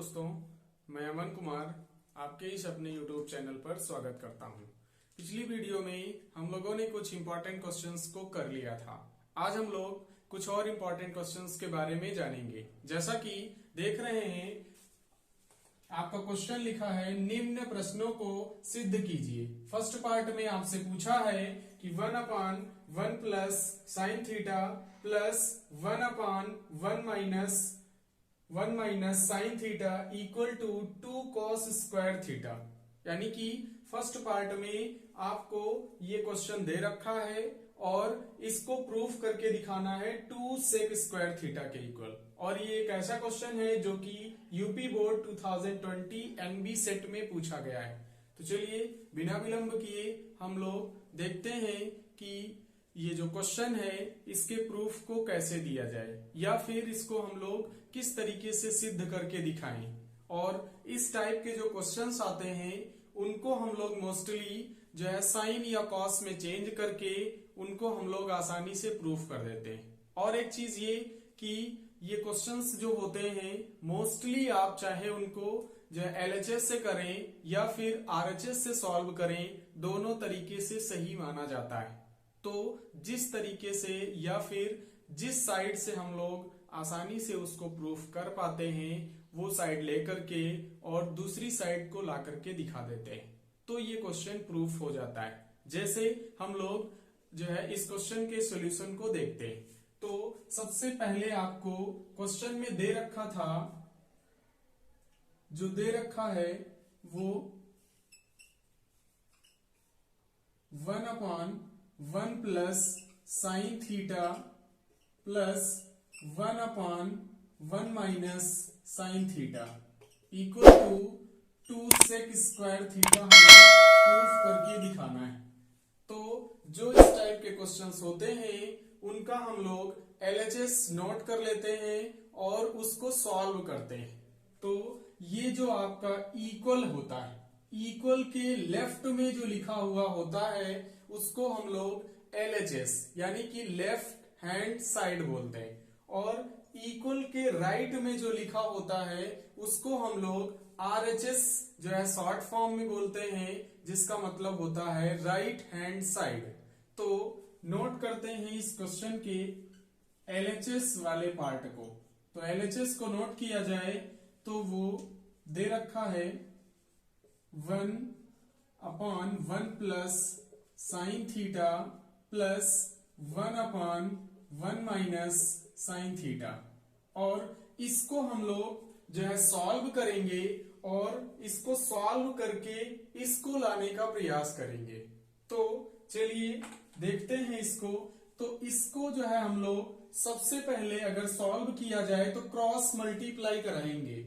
दोस्तों, मैं अमन कुमार आपके इस अपने YouTube चैनल पर स्वागत करता हूं। पिछली वीडियो में हम लोगों ने कुछ इम्पोर्टेंट क्वेश्चंस को कर लिया था। आज हम लोग कुछ और इम्पोर्टेंट क्वेश्चंस के बारे में जानेंगे। जैसा कि देख रहे हैं, आपका क्वेश्चन लिखा है निम्न प्रश्नों को सिद्ध कीजिए। फर्स्ट पार्ट में आपसे पूछा है कि 1/1 plus sine theta plus 1/1 minus sine theta equal to 2 cos square theta. यानी कि फर्स्ट पार्ट में आपको ये क्वेश्चन दे रखा है और इसको प्रूफ करके दिखाना है 2 सेक स्क्वायर थीटा के इक्वल। और ये एक ऐसा क्वेश्चन है जो कि यूपी बोर्ड 2020 एनबी सेट में पूछा गया है। तो चलिए बिना विलंब किए हम लोग देखते हैं कि ये जो क्वेश्चन है इसके प्रूफ को कैसे दिया जाए या फिर इसको हम लोग किस तरीके से सिद्ध करके दिखाएं। और इस टाइप के जो क्वेश्चंस आते हैं उनको हम लोग मोस्टली जो है साइन या कॉस में चेंज करके उनको हम लोग आसानी से प्रूफ कर देते हैं। और एक चीज ये कि ये क्वेश्चंस जो होते हैं मोस्टली आप चाहे उनको जो है एलएचएस से करें या फिर आरएचएस से सॉल्व करें, दोनों तरीके से सही माना जाता है। तो जिस तरीके से या फिर जिस साइड से हम लोग आसानी से उसको प्रूफ कर पाते हैं वो साइड लेकर के और दूसरी साइड को ला करके दिखा देते हैं, तो ये क्वेश्चन प्रूफ हो जाता है। जैसे हम लोग जो है इस क्वेश्चन के सॉल्यूशन को देखते हैं। तो सबसे पहले आपको क्वेश्चन में दे रखा था, जो दे रखा है वो 1/1 plus sine theta plus 1/1 minus sine theta equal to 2 sec square theta हमें प्रूफ करके दिखाना है। तो जो इस टाइप के क्वेश्चंस होते हैं उनका हम लोग एलएचएस नोट कर लेते हैं और उसको सॉल्व करते हैं। तो ये जो आपका इक्वल होता है, इक्वल के लेफ्ट में जो लिखा हुआ होता है उसको हम लोग एलएचएस यानी कि लेफ्ट हैंड साइड बोलते हैं, और इक्वल के राइट में जो लिखा होता है उसको हम लोग आरएचएस जो है शॉर्ट फॉर्म में बोलते हैं, जिसका मतलब होता है राइट हैंड साइड। तो नोट करते हैं इस क्वेश्चन के एलएचएस वाले पार्ट को। तो एलएचएस को नोट किया जाए तो वो दे रखा है 1/1 plus sine theta plus 1/1 minus sine theta, और इसको हम लोग जो है सॉल्व करेंगे और इसको सॉल्व करके इसको लाने का प्रयास करेंगे। तो चलिए देखते हैं इसको। तो इसको जो है हम लोग सबसे पहले अगर सॉल्व किया जाए तो क्रॉस मल्टीप्लाई कराएंगे।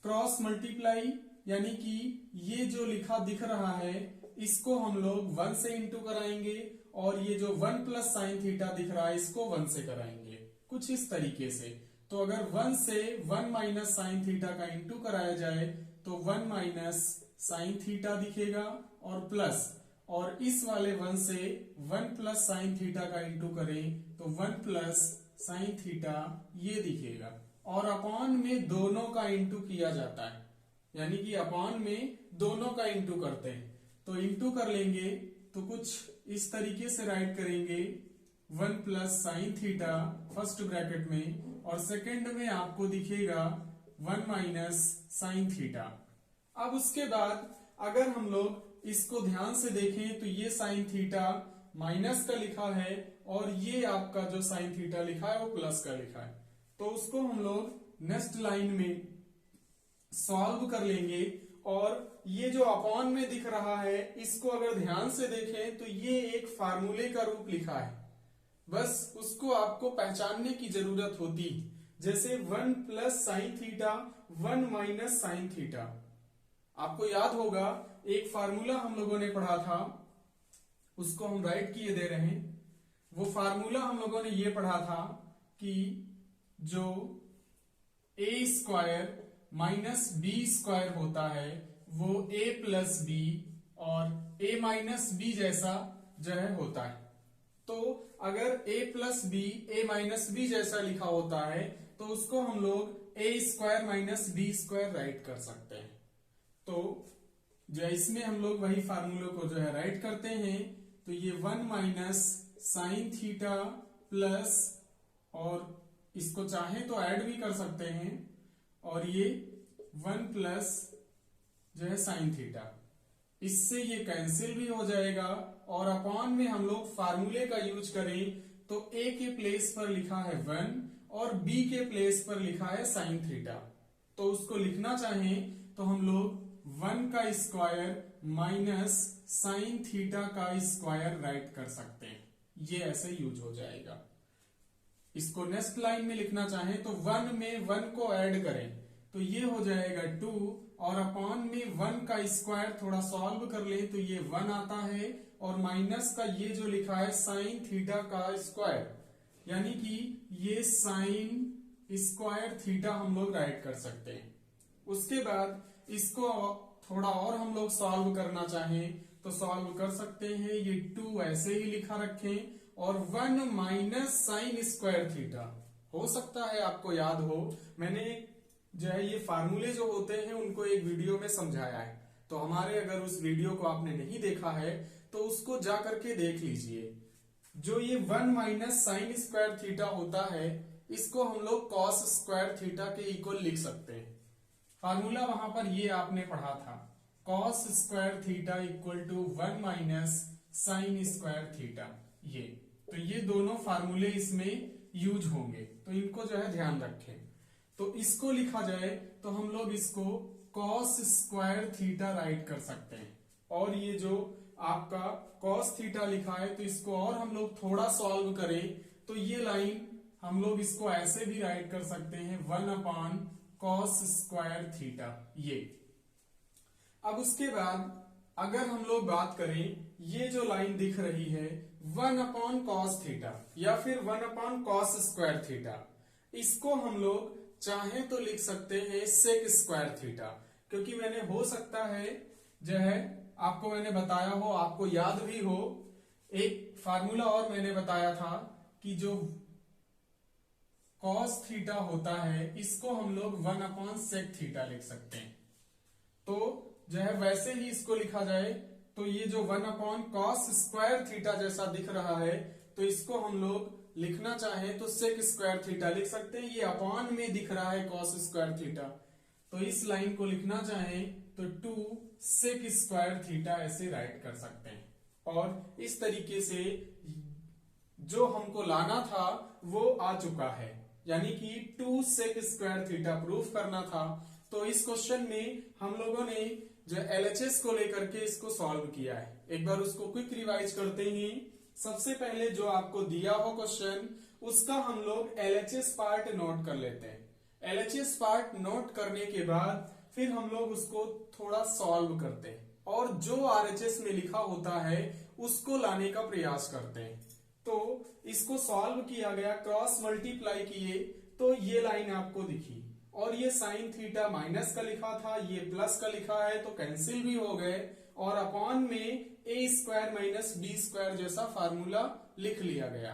क्रॉस मल्टीप्लाई यानी कि ये जो लिखा दिख रहा है इसको हम लोग 1 से इंटू कराएंगे, और ये जो 1 प्लस साइन थीटा दिख रहा है इसको 1 से कराएंगे, कुछ इस तरीके से। तो अगर 1 से 1 माइनस साइन थीटा का इंटू कराया जाए तो 1 माइनस साइन थीटा दिखेगा, और प्लस, और इस वाले 1 से 1 प्लस साइन थीटा का इंटू करें तो 1 प्लस साइन थीटा ये दिखेगा, और अपॉन में दोनों का इंटू किया जाता है, यानी कि अपॉन में दोनों का इंटू करते हैं। तो इंटू कर लेंगे तो कुछ इस तरीके से राइट करेंगे 1 plus sine theta first bracket में, और सेकंड में आपको दिखेगा 1 माइनस साइन थीटा। अब उसके बाद अगर हम लोग इसको ध्यान से देखें तो ये साइन थीटा माइनस का लिखा है और ये आपका जो साइन थीटा लिखा है वो प्लस का लिखा है। तो उसको हम लोग नेक्स्ट लाइन में सॉल्व कर लेंगे, और ये जो अपॉन में दिख रहा है इसको अगर ध्यान से देखें तो ये एक फार्मूले का रूप लिखा है, बस उसको आपको पहचानने की जरूरत होती। जैसे 1 plus sine theta 1 minus sine theta, आपको याद होगा एक फार्मूला हम लोगों ने पढ़ा था, उसको हम राइट किए दे रहे हैं। वो फार्मूला हम लोगों ने ये पढ़ा था कि जो ए स्क्वायर माइनस बी स्क्वायर होता है वो ए प्लस बी और ए माइनस बी जैसा जो है होता है। तो अगर a plus B A minus B जैसा लिखा होता है तो उसको हम लोग A square minus B square write कर सकते हैं। तो जो इसमें हम लोग वही फार्मूले को जो है राइट करते हैं, तो ये 1 माइनस साइन थीटा प्लस, और इसको चाहे तो ऐड भी कर सकते हैं, और ये 1 प्लस जो है साइन थीटा, इससे ये कैंसिल भी हो जाएगा। और अपॉन में हम लोग फार्मूले का यूज करें तो ए के प्लेस पर लिखा है 1 और बी के प्लेस पर लिखा है साइन थीटा। तो उसको लिखना चाहें तो हम लोग 1 का स्क्वायर माइनस साइन थीटा का स्क्वायर राइट कर सकते हैं, ये ऐसे यूज हो जाएगा। इसको नेक्स्ट लाइन में लिखना चाहें तो 1 में 1 को ऐड करें तो ये हो जाएगा 2, और अपॉन में 1 का स्क्वायर थोड़ा सॉल्व कर ले तो ये 1 आता है, और माइनस का ये जो लिखा है साइन थीटा का स्क्वायर, यानी कि ये साइन स्क्वायर थीटा हम लोग राइट कर सकते हैं। उसके बाद इसको थोड़ा और हम लोग सॉल्व करना चाहें तो सॉल्व कर सकते हैं। ये 2 ऐसे ही लिखा रखें, और 1 माइनस साइन स्क्वायर थीटा, हो सकता है आपको याद हो, मैंने जो है ये फार्मूले जो होते हैं उनको एक वीडियो में समझाया है, तो हमारे अगर उस वीडियो को आपने नहीं देखा है तो उसको जा करके देख लीजिए। जो ये 1 माइनस साइन स्क्वायर थीटा होता है, इसको हम लोग कॉस स्क्वायर थीटा के इक्वल लिख सकते हैं। फार्मूला वहां पर ये आपने पढ़ा था, cos square theta equal to 1 minus sine square theta. ये तो ये दोनों फार्मूले इसमें यूज होंगे, तो इनको जो है ध्यान रखें। तो इसको लिखा जाए तो हम लोग इसको कॉस स्क्वायर थीटा राइट कर सकते हैं, और ये जो आपका कॉस थीटा लिखा है तो इसको और हम लोग थोड़ा सॉल्व करें तो ये लाइन हम लोग इसको ऐसे भी राइट कर सकते हैं 1 अपॉन कॉस स्क्वायर थीटा। ये अब उसके बाद अगर हम लोग बात करें, ये जो लाइन दिख रही है 1 अपॉन कॉस थीटा या फिर 1 अपॉन कॉस स्क्वायर थीटा, इसको हम लोग चाहे तो लिख सकते हैं सेक स्क्वायर थीटा, क्योंकि मैंने हो सकता है जो है आपको मैंने बताया हो, आपको याद भी हो, एक फार्मूला और मैंने बताया था कि जो कॉस थीटा होता है इसको हम लोग 1 अपॉन सेक थीटा लिख सकते हैं। तो जो है वैसे ही इसको लिखा जाए तो ये जो 1 अपॉन कॉस स्क्वायर थीटा जैसा दिख रहा है, तो इसको हम लोग लिखना चाहे तो सेक स्क्वायर थीटा लिख सकते हैं। ये अपॉन में दिख रहा है कॉस स्क्वायर थीटा, तो इस लाइन को लिखना चाहे तो 2 सेक स्क्वायर थीटा ऐसे राइट कर सकते हैं। और इस तरीके से जो हमको लाना था वो आ चुका है, यानी कि 2 सेक स्क्वायर थीटा प्रूफ करना था। तो इस क्वेश्चन में हम लोगों ने जो LHS को लेकर के इसको सॉल्व किया है। एक बार उसको क्विक रिवाइज करते हैं। सबसे पहले जो आपको दिया हो क्वेश्चन, उसका हम लोग LHS पार्ट नोट कर लेते हैं। LHS पार्ट नोट करने के बाद फिर हम लोग उसको थोड़ा सॉल्व करते हैं, और जो RHS में लिखा होता है उसको लाने का प्रयास करते हैं। तो इसको सॉल्व किया गया, क्रॉस मल्टीप्लाई किए तो ये लाइन आपको दिखी, और ये साइन थीटा माइनस का लिखा था, ये प्लस का लिखा है, तो कैंसिल भी हो गए, और अपॉन में ए स्क्वायर माइनस बी स्क्वायर जैसा फार्मूला लिख लिया गया,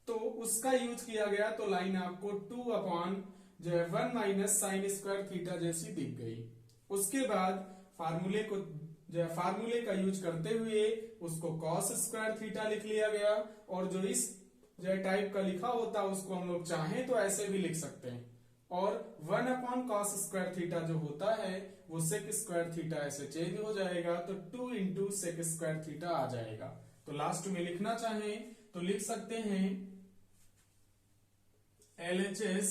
तो उसका यूज किया गया। तो लाइन आपको 2 अपॉन जो है 1 माइनस साइन स्क्वायर थीटा जैसी दिख गई। उसके बाद फार्मूले को जो है फार्मूले का यूज करते हुए उसको कॉस स्क्वायर थीटा लिख लिया गया, और जो इस जो है टाइप का लिखा होता है उसको हम लोग चाहें तो ऐसे भी लिख सकते हैं। और 1 अपॉन कॉस स्क्वायर थीटा जो होता है वो सेक स्क्वायर थीटा ऐसे चेंज हो जाएगा, तो 2 इंटू सेक स्क्वायर थीटा आ जाएगा। तो लास्ट में लिखना चाहें तो लिख सकते हैं LHS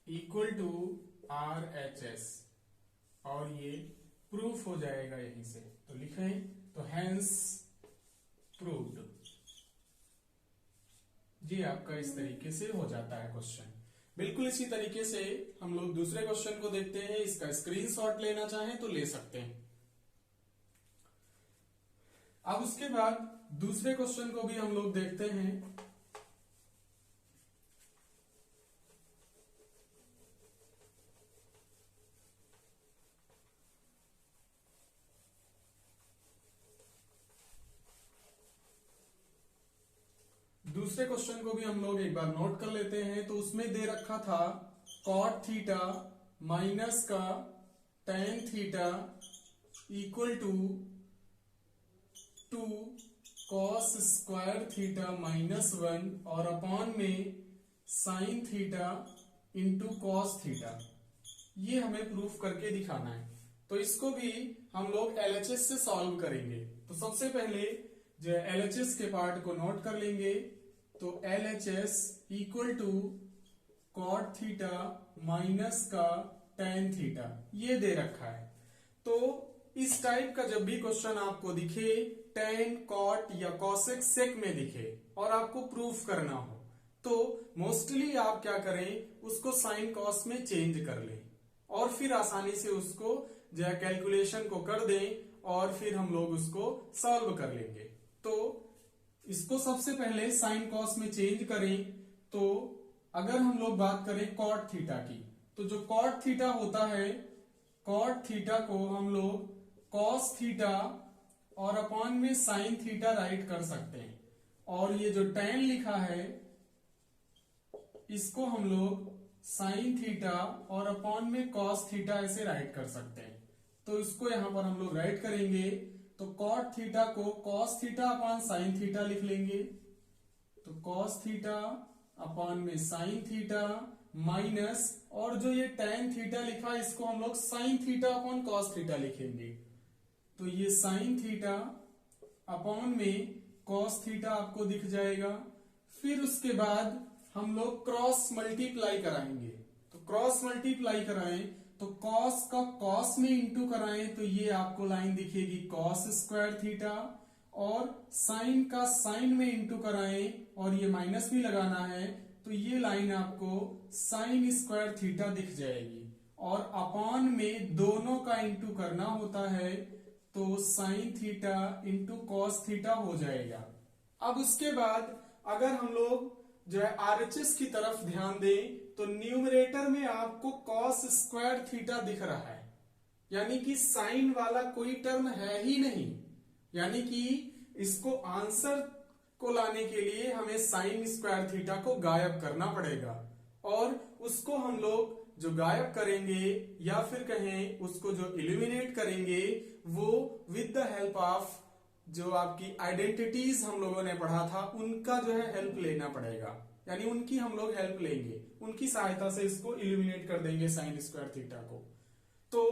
इक्वल टू RHS, और ये प्रूफ हो जाएगा यहीं से। तो लिखें तो हेंस प्रूव्ड। जी आपका इस तरीके से हो जाता है क्वेश्चन। बिल्कुल इसी तरीके से हम लोग दूसरे क्वेश्चन को देखते हैं। इसका स्क्रीनशॉट लेना चाहें तो ले सकते हैं। अब उसके बाद दूसरे क्वेश्चन को भी हम लोग देखते हैं। दूसरे क्वेश्चन को भी हम लोग एक बार नोट कर लेते हैं। तो उसमें दे रखा था कॉट थीटा माइनस का tan theta equal to 2 cos square theta minus 1 और अपॉन में sine theta into cos theta. ये हमें प्रूफ करके दिखाना है। तो इसको भी हम लोग LHS से सॉल्व करेंगे। तो सबसे पहले जो LHS के पार्ट को नोट कर लेंगे। तो LHS equal to cot theta minus का टेन थीटा ये दे रखा है। तो इस टाइप का जब भी क्वेश्चन आपको दिखे, टेन, कॉट या कॉसेक सेक में दिखे और आपको प्रूफ करना हो, तो मोस्टली आप क्या करें, उसको साइन कॉस में चेंज कर लें और फिर आसानी से उसको जो है कैलकुलेशन को कर दें और फिर हम लोग उसको सॉल्व कर लेंगे। तो इसको सबसे पहले साइन कॉस में चेंज करें। तो अगर हम लोग बात करें कॉट थीटा की, तो जो कॉट थीटा होता है, कॉट थीटा को हम लोग कॉस थीटा और अपॉन में साइन थीटा राइट कर सकते हैं। और ये जो टेन लिखा है इसको हम लोग साइन थीटा और अपॉन में कॉस थीटा ऐसे राइट कर सकते हैं। तो इसको यहां पर हम लोग राइट करेंगे। तो कॉट थीटा को cos theta upon sine theta लिख लेंगे। तो कॉस थीटा अपॉन में साइन थीटा माइनस, और जो ये टेन थीटा लिखा है इसको हम लोग sine theta upon cos theta लिखेंगे। तो ये साइन थीटा अपॉन में कॉस थीटा आपको दिख जाएगा। फिर उसके बाद हम लोग क्रॉस मल्टीप्लाई कराएंगे। तो क्रॉस मल्टीप्लाई कराएं तो कॉस का कॉस में इंटू कराएं तो ये आपको लाइन दिखेगी कॉस स्क्वायर थीटा, और साइन का साइन में इंटू कराएं और ये माइनस भी लगाना है तो ये लाइन आपको साइन स्क्वायर थीटा दिख जाएगी। और अपॉन में दोनों का इंटू करना होता है तो sign theta into cos theta हो जाएगा। अब उसके बाद अगर हम लोग जो है RHS की तरफ ध्यान दें तो न्यूमरेटर में आपको कॉस स्क्वायर थीटा दिख रहा है, यानी कि साइन वाला कोई टर्म है ही नहीं। यानी कि इसको आंसर को लाने के लिए हमें साइन स्क्वायर थीटा को गायब करना पड़ेगा, और उसको हम लोग जो गायब करेंगे या फिर कहें उसको जो इल्यूमिनेट करेंगे वो विद द हेल्प ऑफ जो आपकी आइडेंटिटीज हम लोगों ने पढ़ा था उनका जो है हेल्प लेना पड़ेगा। यानी उनकी हम लोग हेल्प लेंगे, उनकी सहायता से इसको इल्यूमिनेट कर देंगे साइन स्क्वायर थीटा को। तो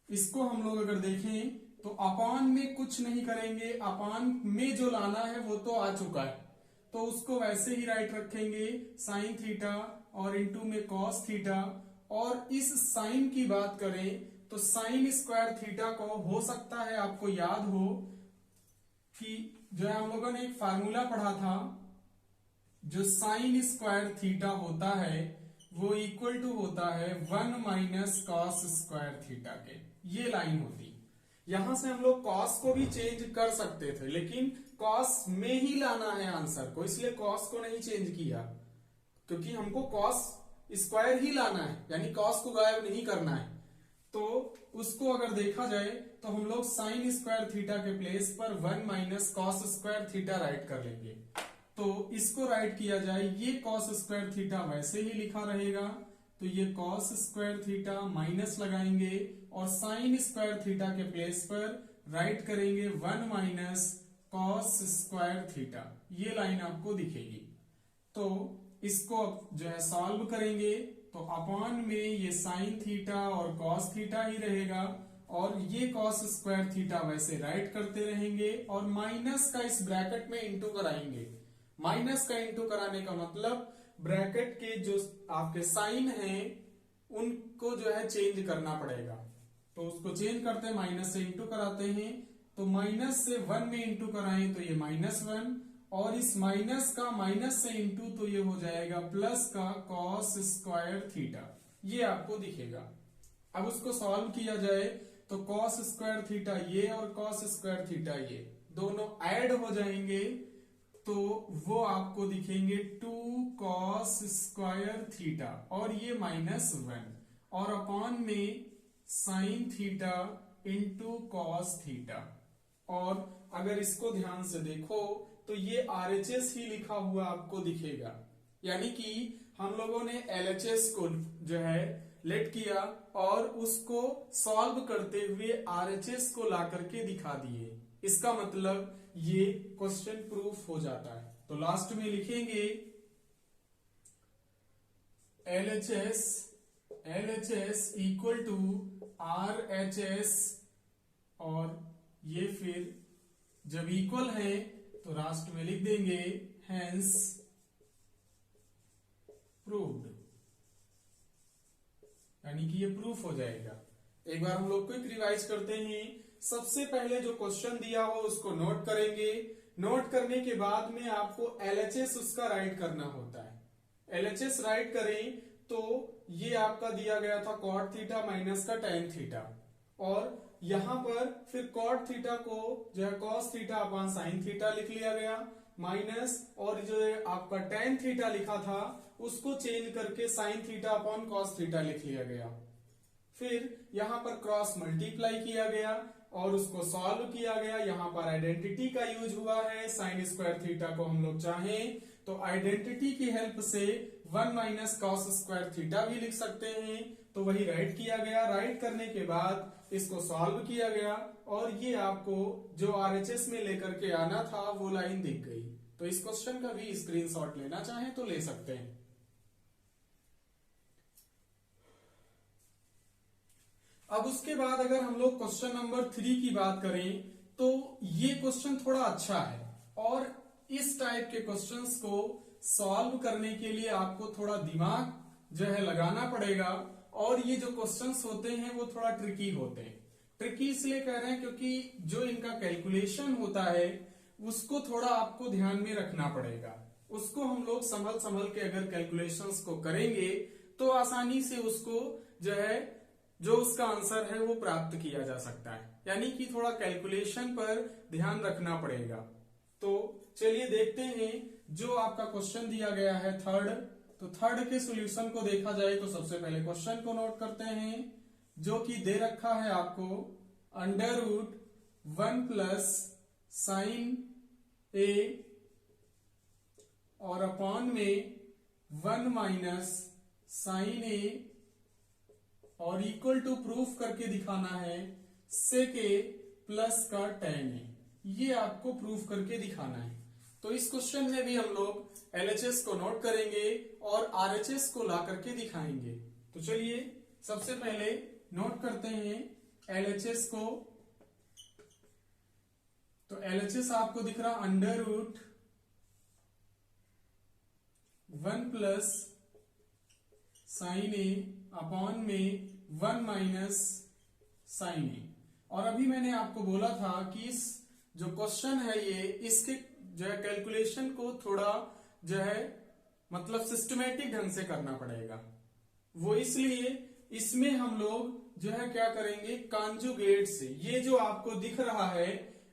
इसको हम लोग अगर देखें तो अपॉन में कुछ नहीं करेंगे, अपॉन में जो लाना है वो तो आ चुका है तो उसको वैसे ही राइट रखेंगे साइन थीटा और इंटू में कॉस थीटा। और इस साइन की बात करें तो साइन स्क्वायर थीटा को हो सकता है आपको याद हो कि जो है हम लोगों ने एक फार्मूला पढ़ा था, जो साइन स्क्वायर थीटा होता है वो इक्वल टू होता है 1 माइनस कॉस स्क्वायर थीटा के। ये लाइन होती। यहां से हम लोग कॉस को भी चेंज कर सकते थे लेकिन कॉस में ही लाना है आंसर को, इसलिए कॉस को नहीं चेंज किया क्योंकि हमको कॉस स्क्वायर ही लाना है, यानी कॉस को गायब नहीं करना है। तो उसको अगर देखा जाए तो हम लोग साइन स्क्वायर थीटा के प्लेस पर 1 minus cos square theta right कर लेंगे। तो इसको राइट किया जाए, ये कॉस स्क्वायर थीटा वैसे ही लिखा रहेगा तो ये कॉस स्क्वायर थीटा माइनस लगाएंगे और साइन स्क्वायर थीटा के प्लेस पर राइट करेंगे 1 माइनस कॉस स्क्वायर थीटा। ये लाइन आपको दिखेगी। तो इसको जो है सॉल्व करेंगे तो अपॉन में ये साइन थीटा और कॉस थीटा ही रहेगा और ये कॉस स्क्वायर थीटा वैसे राइट करते रहेंगे और माइनस का इस ब्रैकेट में इंटू कराएंगे। माइनस का इंटू कराने का मतलब ब्रैकेट के जो आपके साइन हैं उनको जो है चेंज करना पड़ेगा। तो उसको चेंज करते हैं, माइनस से इंटू कराते हैं। तो माइनस से 1 में इंटू कराएं तो ये -1 और इस माइनस का माइनस से इंटू तो ये हो जाएगा प्लस का कॉस स्क्वायर थीटा। ये आपको दिखेगा। अब उसको सॉल्व किया जाए तो कॉस स्क्वायर थीटा ये और कॉस स्क्वायर थीटा ये दोनों ऐड हो जाएंगे तो वो आपको दिखेंगे 2 कॉस स्क्वायर थीटा और ये -1 और अपॉन में sine theta into cos theta. और अगर इसको ध्यान से देखो तो ये RHS ही लिखा हुआ आपको दिखेगा। यानी कि हम लोगों ने LHS को जो है लेट किया और उसको सॉल्व करते हुए RHS को ला करके दिखा दिए। इसका मतलब ये क्वेश्चन प्रूफ हो जाता है। तो लास्ट में लिखेंगे LHS इक्वल टू RHS, और ये फिर जब इक्वल है तो लास्ट में लिख देंगे हेंस प्रूव्ड, यानी कि ये प्रूफ हो जाएगा। एक बार हम लोग क्विक रिवाइज करते हैं। सबसे पहले जो क्वेश्चन दिया हो उसको नोट करेंगे। नोट करने के बाद में आपको LHS उसका राइट करना होता है। LHS राइट करें तो ये आपका दिया गया था cot थीटा माइनस का tan थीटा, और यहां पर फिर cot थीटा को जो है cos theta upon sin theta लिख लिया गया, माइनस और जो है आपका tan थीटा लिखा था उसको चेंज करके sin theta upon cos theta लिख लिया गया। फिर यहां पर क्रॉस मल्टीप्लाई किया गया और उसको सॉल्व किया गया। यहां पर आइडेंटिटी का यूज हुआ है, साइन स्क्वायर थीटा को हम लोग चाहें तो आइडेंटिटी की हेल्प से 1 माइनस कॉस स्क्वायर थीटा भी लिख सकते हैं। तो वही राइट किया गया। राइट करने के बाद इसको सॉल्व किया गया और ये आपको जो RHS में लेकर के आना था वो लाइन दिख गई। तो इस क्वेश्चन का भी स्क्रीनशॉट लेना चाहें तो ले सकते हैं। अब उसके बाद अगर हम लोग क्वेश्चन नंबर 3 की बात करें तो ये क्वेश्चन थोड़ा अच्छा है, और इस टाइप के क्वेश्चंस को सॉल्व करने के लिए आपको थोड़ा दिमाग जो है लगाना पड़ेगा। और ये जो क्वेश्चंस होते हैं वो थोड़ा ट्रिकी होते हैं। ट्रिकी इसलिए कह रहे हैं क्योंकि जो इनका कैलकुलेशन होता है उसको थोड़ा आपको ध्यान में रखना पड़ेगा। उसको हम लोग संभल संभल के अगर कैलकुलेशंस को करेंगे तो आसानी से उसको जो है जो उसका आंसर है वो प्राप्त किया जा सकता है। यानी कि थोड़ा कैलकुलेशन पर ध्यान रखना पड़ेगा। तो चलिए देखते हैं जो आपका क्वेश्चन दिया गया है थर्ड। तो थर्ड के सॉल्यूशन को देखा जाए तो सबसे पहले क्वेश्चन को नोट करते हैं, जो कि दे रखा है आपको अंडर रूट 1 प्लस साइन ए और अपॉन में 1 माइनस साइन ए, और इक्वल टू प्रूफ करके दिखाना है सेक ए प्लस का tan ए। ये आपको प्रूफ करके दिखाना है। तो इस क्वेश्चन में भी हम लोग LHS को नोट करेंगे और RHS को ला करके दिखाएंगे। तो चलिए सबसे पहले नोट करते हैं LHS को। तो LHS आपको दिख रहा अंडर रूट 1 प्लस साइन ए अपॉन में 1 माइनस साइन ए। और अभी मैंने आपको बोला था कि इस जो क्वेश्चन है ये इसके जो है कैलकुलेशन को थोड़ा जो है मतलब सिस्टमेटिक ढंग से करना पड़ेगा। वो इसलिए इसमें हम लोग जो है क्या करेंगे, कॉन्जुगेट से ये जो आपको दिख रहा है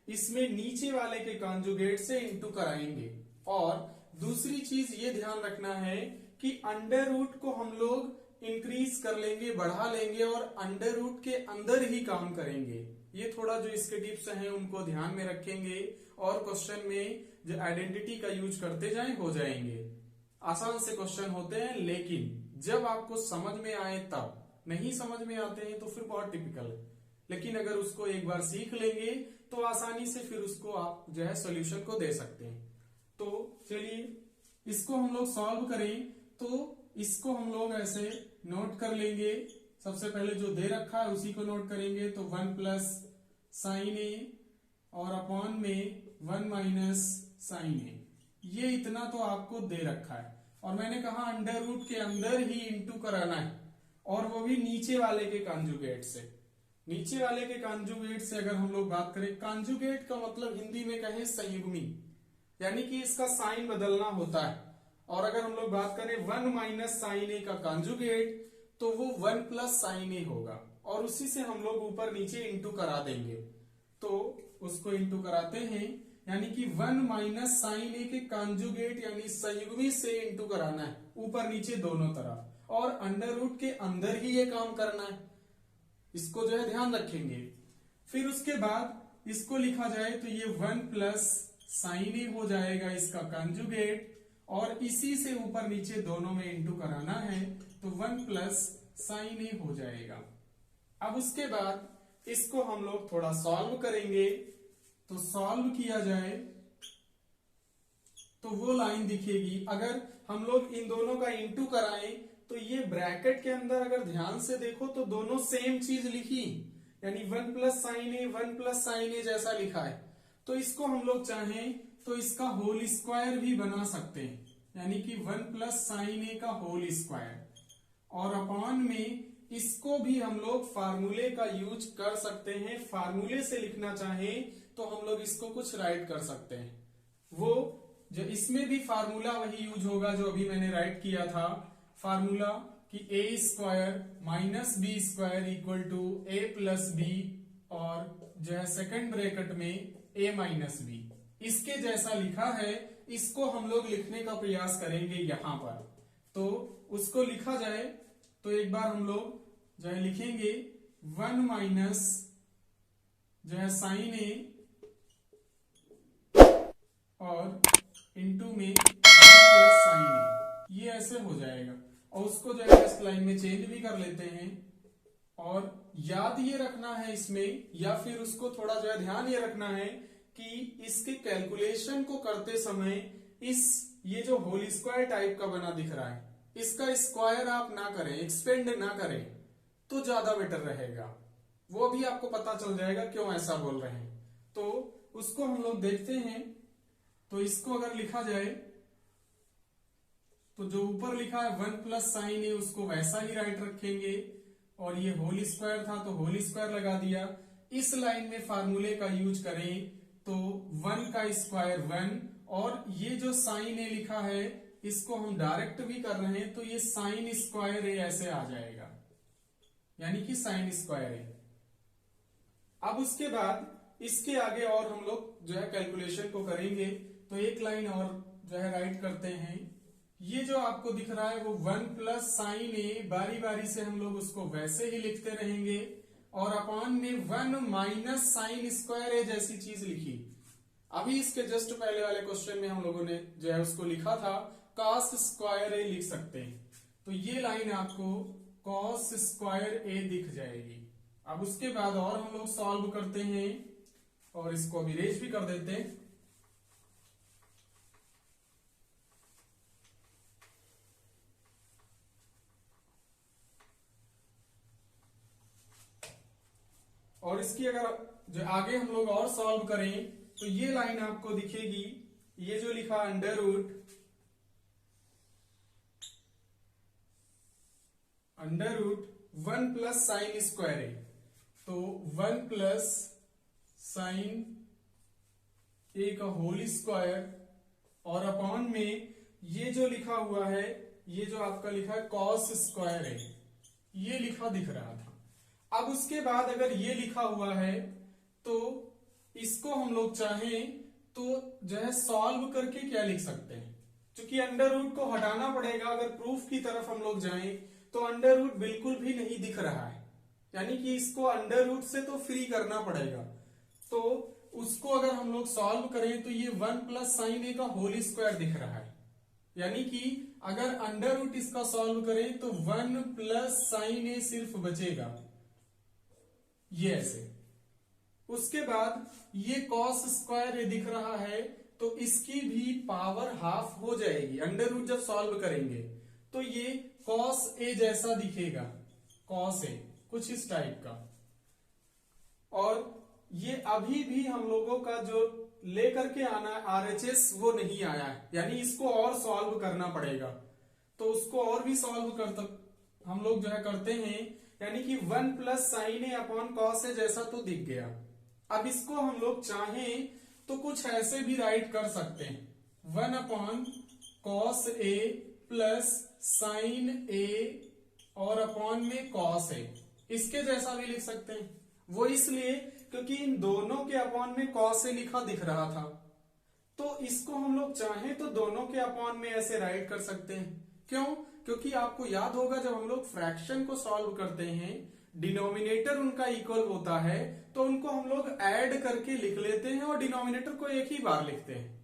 इसमें नीचे वाले के कॉन्जुगेट से इंटू कराएंगे। और दूसरी चीज ये ध्यान रखना है कि अंडर रूट को हम लोग इंक्रीज कर लेंगे, बढ़ा लेंगे और अंडर रूट के अंदर ही काम करेंगे। ये थोड़ा जो इसके टिप्स हैं उनको ध्यान में रखेंगे और क्वेश्चन में जो आइडेंटिटी का यूज करते जाएं हो जाएंगे। आसान से क्वेश्चन होते हैं, लेकिन जब आपको समझ में आए तब, नहीं समझ में आते हैं तो फिर बहुत टिपिकल है। लेकिन अगर उसको एक बार सीख लेंगे तो आसानी से फिर उसको आप जो है सॉल्यूशन को दे सकते हैं। तो चलिए इसको हम लोग सॉल्व करें तो इसको हम लोग ऐसे नोट कर लेंगे। सबसे पहले जो दे रखा है उसी को नोट करेंगे। तो 1 प्लस साइन ए और अपॉन में 1 माइनस साइन ए, ये इतना तो आपको दे रखा है। और मैंने कहा अंडर रूट के अंदर ही इंटू कराना है, और वो भी नीचे वाले के कॉन्जुगेट से। नीचे वाले के कॉन्जुगेट से अगर हम लोग बात करें, कॉन्जुगेट का मतलब हिंदी में कहें संयुग्मी, यानी कि इसका साइन बदलना होता है। और अगर हम लोग बात करें 1 माइनस साइन ए का कॉन्जुगेट तो वो 1 प्लस साइन ए होगा, और उसी से हम लोग ऊपर नीचे इंटू करा देंगे। तो उसको इंटू कराते हैं, यानी कि 1 माइनस साइन ए के कॉन्जुगेट यानी संयुग्मी से इंटू कराना है ऊपर नीचे दोनों तरफ, और अंडर रूट के अंदर ही ये काम करना है। इसको जो है ध्यान रखेंगे। फिर उसके बाद इसको लिखा जाए तो ये 1 प्लस साइन ए हो जाएगा इसका कंजुगेट, और इसी से ऊपर नीचे दोनों में इंटू कराना है तो 1 प्लस साइन ए हो जाएगा। अब उसके बाद इसको हम लोग थोड़ा सॉल्व करेंगे, तो सॉल्व किया जाए तो वो लाइन दिखेगी। अगर हम लोग इन दोनों का इंटू कराएं तो ये ब्रैकेट के अंदर अगर ध्यान से देखो तो दोनों सेम चीज लिखी, यानी 1 प्लस साइन ए 1 प्लस साइन ए जैसा लिखा है। तो इसको हम लोग चाहें तो इसका होल स्क्वायर भी बना सकते हैं, यानी कि 1 प्लस साइन ए का होल स्क्वायर, और अपॉन में इसको भी हम लोग फार्मूले का यूज कर सकते हैं। फार्मूले से लिखना चाहें तो हम लोग इसको कुछ राइट कर सकते हैं। वो जो इसमें भी फार्मूला वही यूज होगा जो अभी मैंने राइट किया था, फार्मूला कि A square minus B square equal to A plus B, और जो है सेकंड ब्रैकेट में ए माइनस बी। इसके जैसा लिखा है, इसको हम लोग लिखने का प्रयास करेंगे यहां पर। तो उसको लिखा जाए तो एक बार हम लोग जो है लिखेंगे 1 माइनस जो है साइन ए और इंटू में प्लस साइन ए, ये ऐसे हो जाएगा। और उसको जो है इस लाइन में चेंज भी कर लेते हैं। और याद ये रखना है इसमें, या फिर उसको थोड़ा जो है ध्यान ये रखना है कि इसके कैलकुलेशन को करते समय ये जो होल स्क्वायर टाइप का बना दिख रहा है, इसका स्क्वायर आप ना करें, एक्सपेंड ना करें तो ज्यादा बेटर रहेगा। वो भी आपको पता चल जाएगा क्यों ऐसा बोल रहे हैं। तो उसको हम लोग देखते हैं। तो इसको अगर लिखा जाए तो जो ऊपर लिखा है 1 प्लस साइन ए उसको वैसा ही राइट रखेंगे, और ये होल स्क्वायर था तो होल स्क्वायर लगा दिया। इस लाइन में फार्मूले का यूज करें तो 1 का स्क्वायर 1, और ये जो साइन ए लिखा है इसको हम डायरेक्ट भी कर रहे हैं तो ये साइन स्क्वायर ए ऐसे आ जाएगा, यानी कि साइन स्क्वायर ए। अब उसके बाद इसके आगे और हम लोग जो है कैलकुलेशन को करेंगे। तो एक लाइन और जो है राइट करते हैं। ये जो आपको दिख रहा है वो 1 प्लस साइन ए, बारी बारी से हम लोग उसको वैसे ही लिखते रहेंगे, और अपॉन में 1 माइनस साइन स्क्वायर ए जैसी चीज लिखी। अभी इसके जस्ट पहले वाले क्वेश्चन में हम लोगों ने जो है उसको लिखा था कॉस स्क्वायर ए लिख सकते हैं। तो ये लाइन आपको कॉस स्क्वायर ए दिख जाएगी। अब उसके बाद और हम लोग सॉल्व करते हैं, और इसको अभी इरेज भी कर देते हैं। और इसकी अगर जो आगे हम लोग और सॉल्व करें तो ये लाइन आपको दिखेगी, ये जो लिखा under root 1 plus sine square A, तो 1 प्लस साइन ए का होल स्क्वायर, और अपॉन में ये जो लिखा हुआ है, ये जो आपका लिखा है कॉस स्क्वायर ए, ये लिखा दिख रहा था। अब उसके बाद अगर ये लिखा हुआ है तो इसको हम लोग चाहें तो जो है सॉल्व करके क्या लिख सकते हैं, क्योंकि अंडर रूट को हटाना पड़ेगा। अगर प्रूफ की तरफ हम लोग जाएं तो अंडर रूट बिल्कुल भी नहीं दिख रहा है, यानी कि इसको अंडर रूट से तो फ्री करना पड़ेगा। तो उसको अगर हम लोग सॉल्व करें तो ये 1 प्लस साइन ए का होल स्क्वायर दिख रहा है, यानी कि अगर अंडर रूट इसका सॉल्व करें तो 1 प्लस साइन ए सिर्फ बचेगा, ये ऐसे। उसके बाद ये कॉस स्क्वायर ए दिख रहा है तो इसकी भी पावर हाफ हो जाएगी। अंडर रूट जब सॉल्व करेंगे तो ये कॉस ए जैसा दिखेगा, कॉस ए कुछ इस टाइप का। और ये अभी भी हम लोगों का जो लेकर के आना आरएचएस वो नहीं आया है, यानी इसको और सॉल्व करना पड़ेगा। तो उसको और भी सॉल्व कर हम लोग जो है करते हैं, यानी कि 1 plus sign A upon cos A जैसा तो दिख गया। अब इसको हम लोग चाहें तो कुछ ऐसे भी राइट कर सकते हैं, 1 upon cos A plus sign ए और अपॉन में कॉस ए, इसके जैसा भी लिख सकते हैं। वो इसलिए क्योंकि इन दोनों के अपॉन में कॉस ए लिखा दिख रहा था, तो इसको हम लोग चाहें तो दोनों के अपॉन में ऐसे राइट कर सकते हैं। क्यों? क्योंकि आपको याद होगा जब हम लोग फ्रैक्शन को सॉल्व करते हैं डिनोमिनेटर उनका इक्वल होता है तो उनको हम लोग ऐड करके लिख लेते हैं और डिनोमिनेटर को एक ही बार लिखते हैं।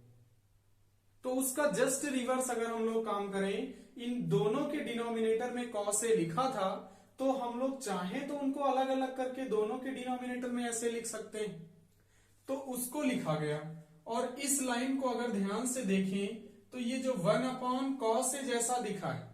तो उसका जस्ट रिवर्स अगर हम लोग काम करें, इन दोनों के डिनोमिनेटर में cos a लिखा था तो हम लोग चाहें तो उनको अलग अलग करके दोनों के डिनोमिनेटर में ऐसे लिख सकते हैं, तो उसको लिखा गया। और इस लाइन को अगर ध्यान से देखें तो ये जो 1/cos a जैसा दिखा है,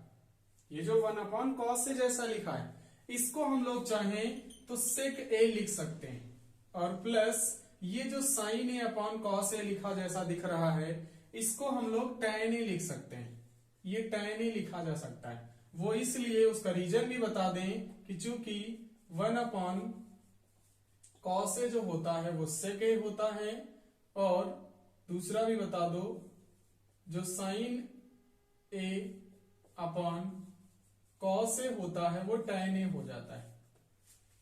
ये जो 1/cos a जैसा लिखा है, इसको हम लोग चाहें तो sec a लिख सकते हैं, और प्लस ये जो sin a/cos a लिखा जैसा दिख रहा है, इसको हम लोग tan a लिख सकते हैं। ये tan a लिखा जा सकता है, वो इसलिए उसका रीजन भी बता दें कि चूंकि 1/cos a जो होता है वो sec a होता है, और दूसरा भी बता दो जो sin a/cos a होता है वो tan a हो जाता है।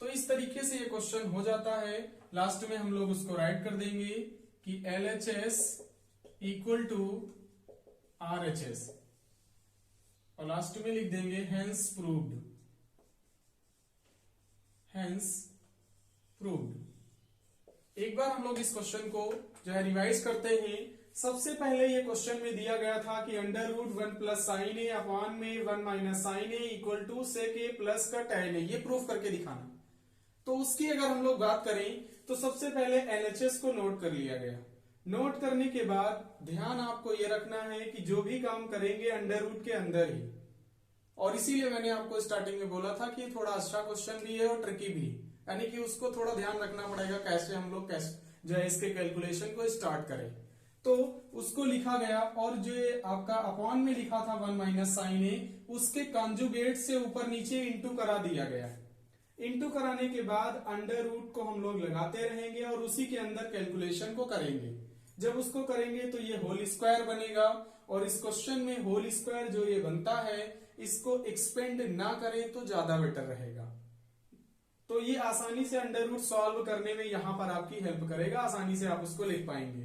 तो इस तरीके से ये क्वेश्चन हो जाता है। लास्ट में हम लोग उसको राइट कर देंगे कि LHS इक्वल टू RHS, और लास्ट में लिख देंगे हेंस प्रूव्ड, हेंस प्रूव्ड। एक बार हम लोग इस क्वेश्चन को जो है रिवाइज करते हैं। सबसे पहले ये क्वेश्चन में दिया गया था कि √1 प्लस साइन ए अपॉन में 1 minus sine A equal to sec A plus का tan a, ये प्रूफ करके दिखाना। तो उसकी अगर हम लोग बात करें तो सबसे पहले LHS को नोट कर लिया गया। नोट करने के बाद ध्यान आपको ये रखना है कि जो भी काम करेंगे √ के अंदर ही, और इसीलिए मैंने आपको स्टार्टिंग में बोला था कि थोड़ा अच्छा क्वेश्चन भी है और ट्रिकी भी, यानी कि उसको थोड़ा ध्यान रखना पड़ेगा कैसे हम लोग कैसे जो है इसके कैलकुलेशन को स्टार्ट करें। तो उसको लिखा गया, और जो आपका अपॉन में लिखा था 1 माइनस साइन ए, उसके कंजुगेट से ऊपर नीचे इंटू करा दिया गया। इंटू कराने के बाद √ को हम लोग लगाते रहेंगे और उसी के अंदर कैलकुलेशन को करेंगे। जब उसको करेंगे तो ये होल स्क्वायर बनेगा, और इस क्वेश्चन में होल स्क्वायर जो ये बनता है इसको एक्सपेंड ना करें तो ज्यादा बेटर रहेगा। तो ये आसानी से √ सॉल्व करने में यहां पर आपकी हेल्प करेगा, आसानी से आप उसको लिख पाएंगे।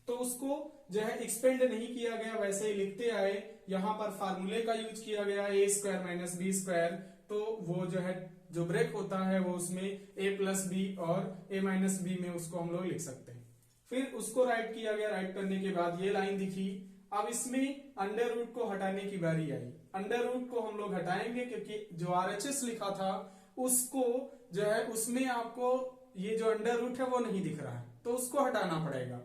तो उसको जो है एक्सपेंड नहीं किया गया, वैसे ही लिखते आए। यहां पर फार्मूले का यूज किया गया a² माइनस b², तो वो जो है जो ब्रेक होता है वो उसमें a प्लस बी और a माइनस बी में उसको हम लोग लिख सकते हैं। फिर उसको राइट किया गया, राइट करने के बाद ये लाइन दिखी। अब इसमें √ को हटाने की बारी आई। √ को हम लोग हटाएंगे क्योंकि जो RHS लिखा था उसको जो है उसमें आपको ये जो √ है वो नहीं दिख रहा है, तो उसको हटाना पड़ेगा।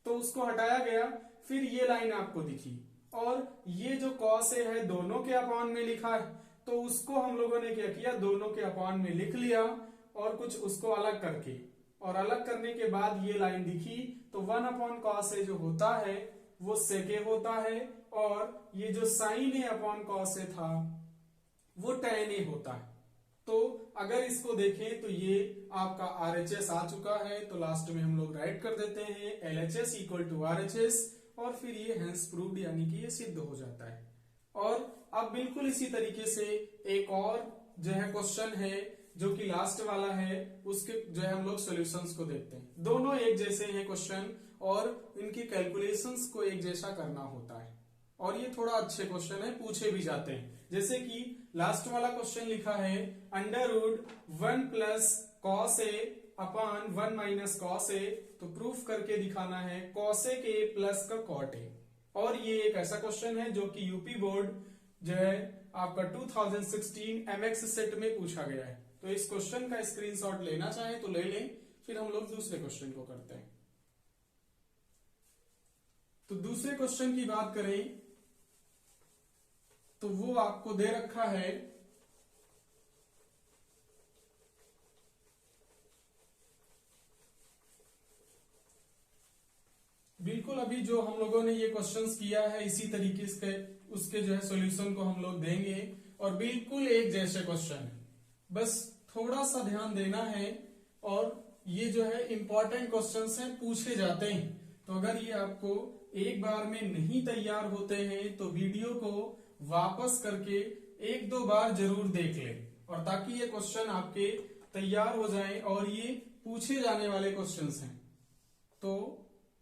तो उसको हटाया गया। फिर ये लाइन आपको दिखी, और ये जो cos a है दोनों के अपॉन में लिखा है, तो उसको हम लोगों ने क्या किया, दोनों के अपॉन में लिख लिया और कुछ उसको अलग करके, और अलग करने के बाद ये लाइन दिखी। तो 1/cos a जो होता है वो sec a होता है, और ये जो sin a/cos a था वो tan a होता है। तो अगर इसको देखें तो ये आपका RHS आ चुका है, तो लास्ट में हम लोग राइट कर देते हैं LHS इक्वल टू RHS, और फिर ये हेंस प्रूव्ड यानी कि ये सिद्ध हो जाता है। और अब बिल्कुल इसी तरीके से एक और जो है क्वेश्चन है जो कि लास्ट वाला है, उसके जो है हम लोग सॉल्यूशंस को देखते हैं। दोनों एक जैसे हैं क्वेश्चन, और इनकी कैलकुलेशंस को एक जैसा करना होता है, और ये थोड़ा अच्छे क्वेश्चन है, पूछे भी जाते हैं। जैसे कि लास्ट वाला क्वेश्चन लिखा है √1 plus cos a upon 1 minus cos a, तो प्रूफ करके दिखाना है cos a के प्लस का cot a। और ये एक ऐसा क्वेश्चन है जो कि यूपी बोर्ड जो है आपका 2016 MX सेट में पूछा गया है। तो इस क्वेश्चन का स्क्रीनशॉट लेना चाहे तो ले लें, फिर हम लोग दूसरे क्वेश्चन को करते हैं। तो दूसरे क्वेश्चन की बात करें तो वो आपको दे रखा है बिल्कुल अभी जो हम लोगों ने ये क्वेश्चंस किया है इसी तरीके से उसके जो है सॉल्यूशन को हम लोग देंगे, और बिल्कुल एक जैसे क्वेश्चन है, बस थोड़ा सा ध्यान देना है। और ये जो है इंपॉर्टेंट क्वेश्चंस हैं, पूछे जाते हैं। तो अगर ये आपको एक बार में नहीं तैयार होते हैं तो वीडियो को वापस करके 1-2 बार जरूर देख लें, और ताकि ये क्वेश्चन आपके तैयार हो जाएं और ये पूछे जाने वाले क्वेश्चंस हैं। तो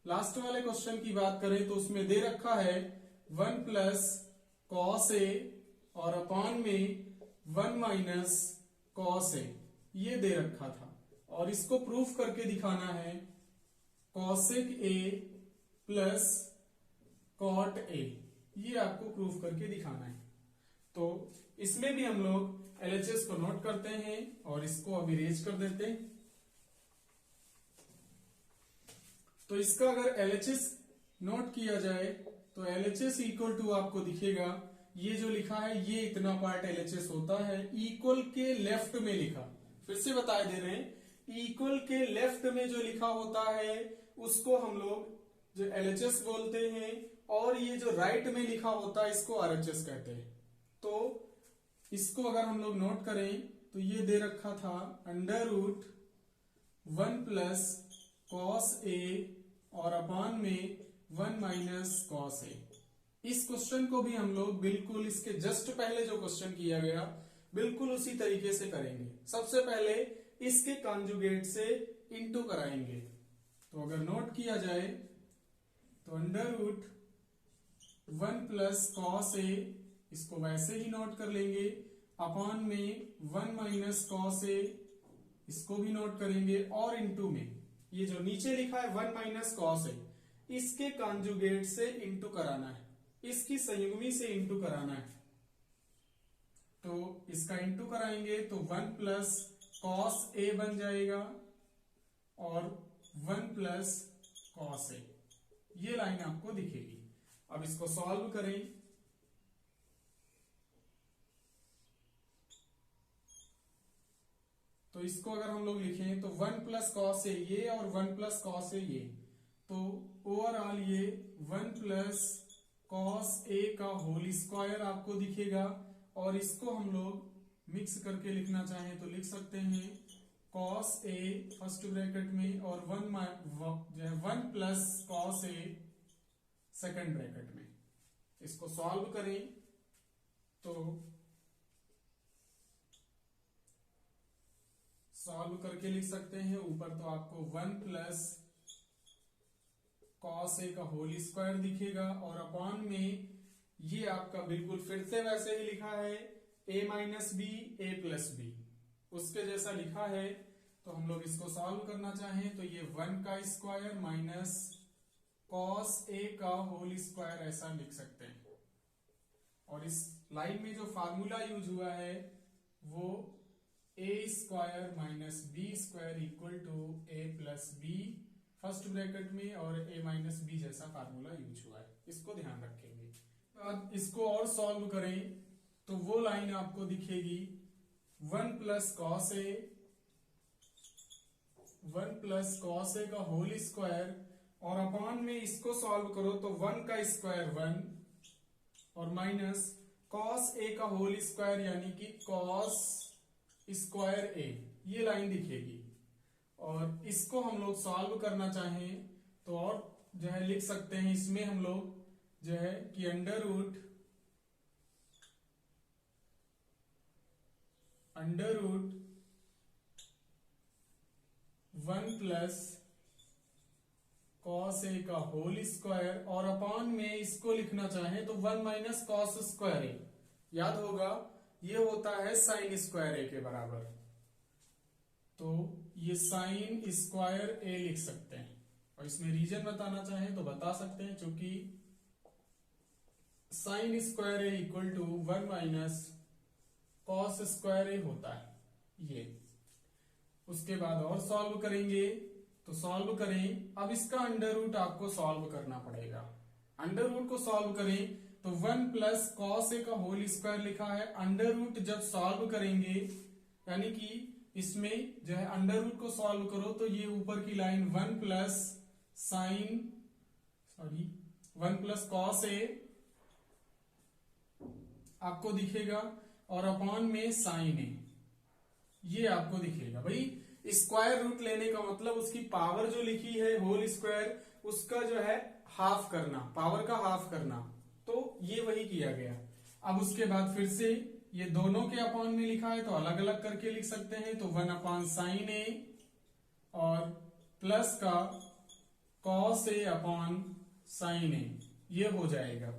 लास्ट वाले क्वेश्चन की बात करें तो उसमें दे रखा है 1 प्लस cos a और अपॉन में 1 माइनस cos a। ये दे रखा था और इसको प्रूफ करके दिखाना है cosec A plus cot A, ये आपको प्रूफ करके दिखाना है। तो इसमें भी हम लोग LHS को नोट करते हैं और इसको अब इरेज कर देते हैं। तो इसका अगर LHS नोट किया जाए तो LHS इक्वल टू आपको दिखेगा, ये जो लिखा है ये इतना पार्ट LHS होता है, इक्वल के लेफ्ट में लिखा, फिर से बता दे रहे हैं, इक्वल के लेफ्ट में जो लिखा होता है उसको हम लोग जो LHS बोलते हैं, और ये जो राइट में लिखा होता है इसको RHS कहते हैं। तो इसको अगर हम लोग नोट करें तो ये दे रखा था अंडर रूट 1 प्लस कॉस ए और अपान में 1 माइनस कॉस ए। इस क्वेश्चन को भी हम लोग बिल्कुल इसके जस्ट पहले जो क्वेश्चन किया गया बिल्कुल उसी तरीके से करेंगे। सबसे पहले इसके कॉन्जुगेट से इनटू कराएंगे। तो अगर नोट किया जाए तो अंडर रूट 1 प्लस कॉस ए, इसको वैसे ही नोट कर लेंगे, अपॉन में 1 माइनस कॉस ए, इसको भी नोट करेंगे, और इनटू में ये जो नीचे लिखा है 1 माइनस कॉस ए, इसके कॉन्जुगेट से इनटू कराना है, इसकी संयुग्मी से इनटू कराना है। तो इसका इनटू कराएंगे तो 1 प्लस कॉस ए बन जाएगा और 1 प्लस कॉस ए, ये लाइन आपको दिखेगी। अब इसको सॉल्व करें तो इसको अगर हम लोग लिखें तो 1 प्लस कॉस ए ये और 1 प्लस कॉस ए ये, तो ओवरऑल ये 1 प्लस कॉस ए का होल स्क्वायर आपको दिखेगा। और इसको हम लोग मिक्स करके लिखना चाहें तो लिख सकते हैं कॉस ए फर्स्ट ब्रैकेट में और 1 प्लस कॉस ए सेकंड ब्रैकेट में। इसको सॉल्व करें तो सॉल्व करके लिख सकते हैं, ऊपर तो आपको 1 प्लस कॉस ए का होल स्क्वायर दिखेगा और अपॉन में ये आपका बिल्कुल फिर से वैसे ही लिखा है a minus B A plus B, उसके जैसा लिखा है। तो हम लोग इसको सॉल्व करना चाहें तो ये 1 का स्क्वायर माइनस कॉस ए का होल स्क्वायर ऐसा लिख सकते हैं। और इस लाइन में जो फार्मूला यूज हुआ है वो a square minus B square equal to a plus B first bracket में और a माइनस बी जैसा फार्मूला यूज हुआ है, इसको ध्यान रखेंगे। अब इसको और सॉल्व करें तो वो लाइन आपको दिखेगी 1 प्लस कॉस ए, 1 प्लस कॉस ए का होल स्क्वायर और अपॉन में इसको सॉल्व करो तो 1 का स्क्वायर 1 और माइनस कॉस ए का होल स्क्वायर यानी कि कॉस स्क्वायर ए, ये लाइन दिखेगी। और इसको हम लोग सॉल्व करना चाहें तो और जो है लिख सकते हैं, इसमें हम लोग जो है कि अंडर रूट 1 प्लस कॉस ए का होल स्क्वायर और अपॉन में इसको लिखना चाहें तो 1 माइनस कॉस स्क्वायर ए, याद होगा ये होता है साइन स्क्वायर ए के बराबर। तो ये साइन स्क्वायर ए लिख सकते हैं और इसमें रीजन बताना चाहें तो बता सकते हैं, क्योंकि sine square A equal to 1 minus cos square A होता है ये। उसके बाद और सॉल्व करेंगे तो सॉल्व करें, अब इसका अंडर रूट आपको सॉल्व करना पड़ेगा। अंडर रूट को सॉल्व करें तो 1 प्लस कॉस ए का होल स्क्वायर लिखा है, अंडर रूट जब सॉल्व करेंगे यानी कि इसमें जो है अंडर रूट को सॉल्व करो तो ये ऊपर की लाइन 1 प्लस कॉस ए आपको दिखेगा और अपॉन में साइन ए, ये आपको दिखेगा। भाई स्क्वायर रूट लेने का मतलब उसकी पावर जो लिखी है होल स्क्वायर उसका जो है हाफ करना, पावर का हाफ करना, तो ये वही किया गया। अब उसके बाद फिर से ये दोनों के अपॉन में लिखा है तो अलग अलग करके लिख सकते हैं, तो 1 अपॉन साइन ए और प्लस का कॉस ए अपॉन साइन ए, ये हो जाएगा।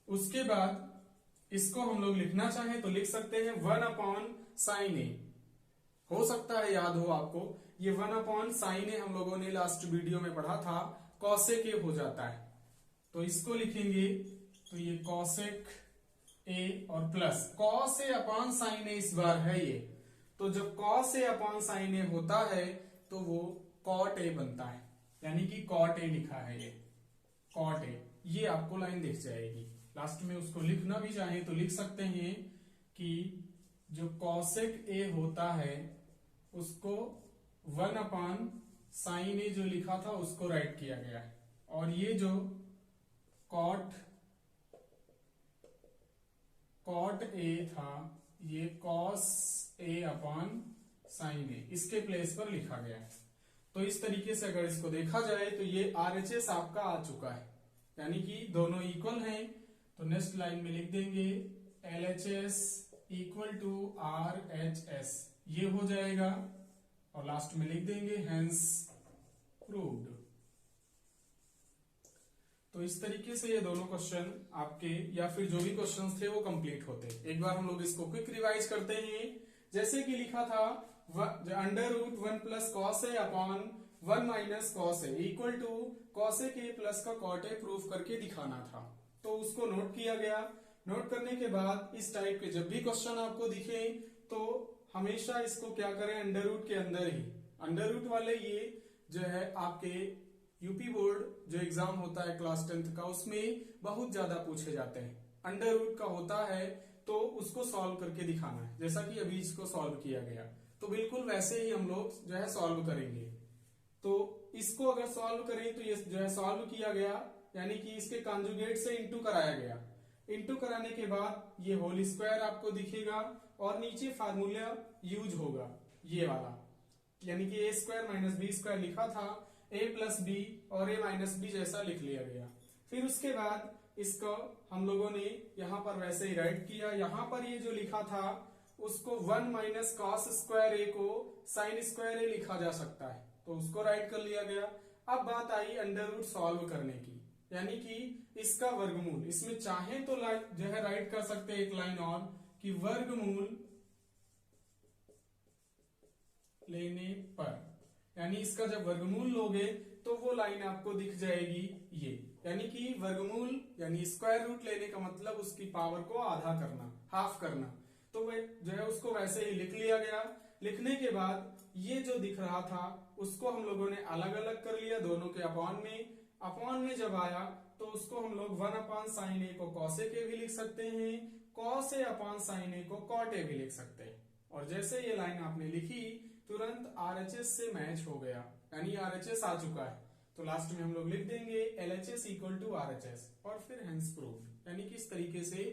उसके बाद इसको हम लोग लिखना चाहें तो लिख सकते हैं 1 अपॉन साइन ए हो सकता है याद हो आपको, ये 1/sin a हम लोगों ने लास्ट वीडियो में पढ़ा था, कॉसेक ए हो जाता है। तो इसको लिखेंगे तो ये कॉसेक ए और plus cos A upon sine ए इस बार है ये, तो जब कॉस ए अपॉन साइन ए होता है तो वो कॉट ए बनता है, यानी कि कॉट ए लिखा है ये कॉट ए। ये आपको लाइन दिख जाएगी, लास्ट में उसको लिखना भी चाहे तो लिख सकते हैं कि जो कॉसेक ए होता है उसको 1/sin ए जो लिखा था उसको राइट किया गया है, और ये जो कॉट ए था ये कॉस ए अपॉन साइन ए इसके प्लेस पर लिखा गया है। तो इस तरीके से अगर इसको देखा जाए तो ये RHS आपका आ चुका है, यानी कि दोनों इक्वल हैं। तो नेक्स्ट लाइन में लिख देंगे LHS इक्वल टू RHS, ये हो जाएगा, और लास्ट में लिख देंगे हेंस प्रूव्ड। तो इस तरीके से ये दोनों क्वेश्चन आपके या फिर जो भी क्वेश्चंस थे वो कंप्लीट होते। एक बार हम लोग इसको क्विक रिवाइज करते हैं। जैसे कि लिखा था √1 plus cos A upon 1 minus cos A equal to cos A के प्लस का कॉट ए प्रूफ करके दिखाना था, तो उसको नोट किया गया। नोट करने के बाद इस टाइप के जब भी क्वेश्चन आपको दिखे तो हमेशा इसको क्या करें, अंडर रूट के अंदर ही, अंडर रूट वाले ये जो है आपके यूपी बोर्ड जो एग्जाम होता है क्लास 10th का उसमें बहुत ज्यादा पूछे जाते हैं। अंडर रूट का होता है तो उसको सॉल्व करके दिखाना है, जैसा कि अभी इसको सॉल्व किया गया, तो बिल्कुल वैसे ही हम लोग जो है सॉल्व करेंगे। तो इसको अगर सॉल्व करें तो ये जो है सॉल्व किया गया, यानी कि इसके कॉन्जुगेट से इंटू कराया गया। इंटू कराने के बाद ये होल स्क्वायर आपको दिखेगा और नीचे फार्मूला यूज होगा ये वाला, यानी कि a² माइनस b² लिखा था, a प्लस बी और a माइनस बी जैसा लिख लिया गया। फिर उसके बाद इसको हम लोगों ने यहाँ पर वैसे ही राइट किया। यहाँ पर ये जो लिखा था उसको 1 माइनस कॉस स्क्वायर ए को साइन स्क्वायर ए लिखा जा सकता है, तो उसको राइट कर लिया गया। अब बात आई अंडर रूट सॉल्व करने की, यानी कि इसका वर्गमूल, इसमें चाहे तो जो है राइट कर सकते हैं एक लाइन और कि वर्गमूल लेने पर, यानी इसका जब वर्गमूल लोगे तो वो लाइन आपको दिख जाएगी ये, यानी कि वर्गमूल यानी स्क्वायर रूट लेने का मतलब उसकी पावर को आधा करना, हाफ करना। तो वे जो है उसको वैसे ही लिख लिया गया। लिखने के बाद ये जो दिख रहा था उसको हम लोगों ने अलग अलग कर लिया दोनों के अपॉन में जब आया तो उसको हम लोग 1/sin a को cos a के भी लिख सकते हैं, cos a upon sin a को cot a भी लिख सकते हैं। और जैसे ये लाइन आपने लिखी तुरंत RHS से मैच हो गया, यानी RHS आ चुका है। तो लास्ट में हम लोग लिख देंगे LHS इक्वल टू RHS और फिर हेंस प्रूव्ड, यानी कि इस तरीके से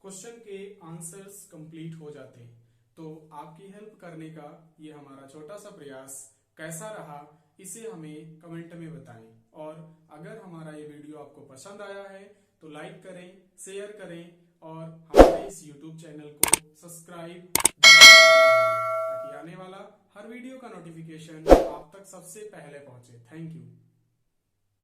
क्वेश्चन के आंसर्स कंप्लीट हो जाते हैं। तो आपकी हेल्प करने का ये हमारा छोटा सा प्रयास कैसा रहा इसे हमें कमेंट में बताएं, और अगर हमारा ये वीडियो आपको पसंद आया है तो लाइक करें, शेयर करें और हमारे इस YouTube चैनल को सब्सक्राइब ताकि आने वाला हर वीडियो का नोटिफिकेशन आप तक सबसे पहले पहुंचे। Thank you.